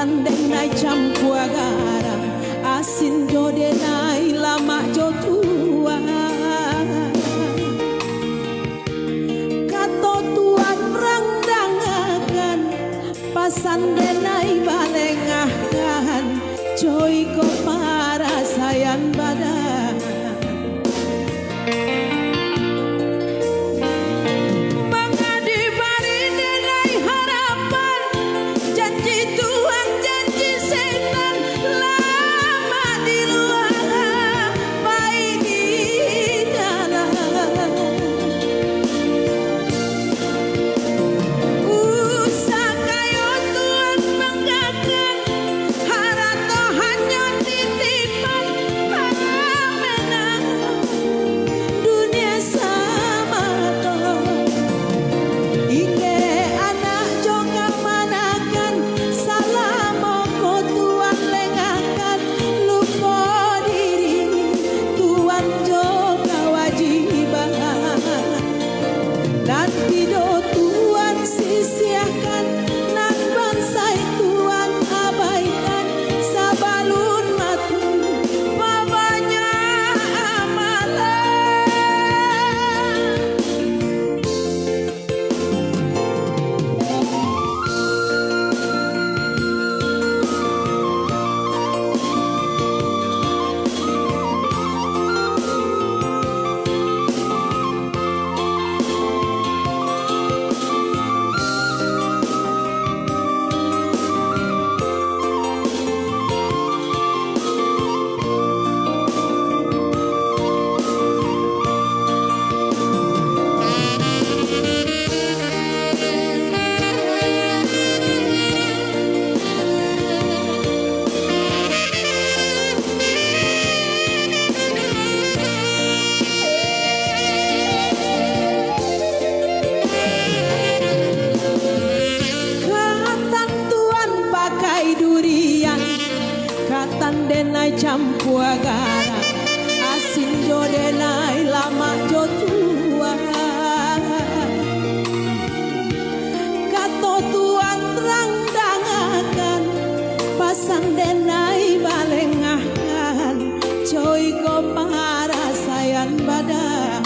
denai campur garam asin jo denai lama jo tua kato tuan rang dangakan pasan denai balengahan joy ko para sayan badan denai campur garam asin jo denai lama jo tua kato tuan terang dangakan pasang denai balengahan joy ko para sayan badan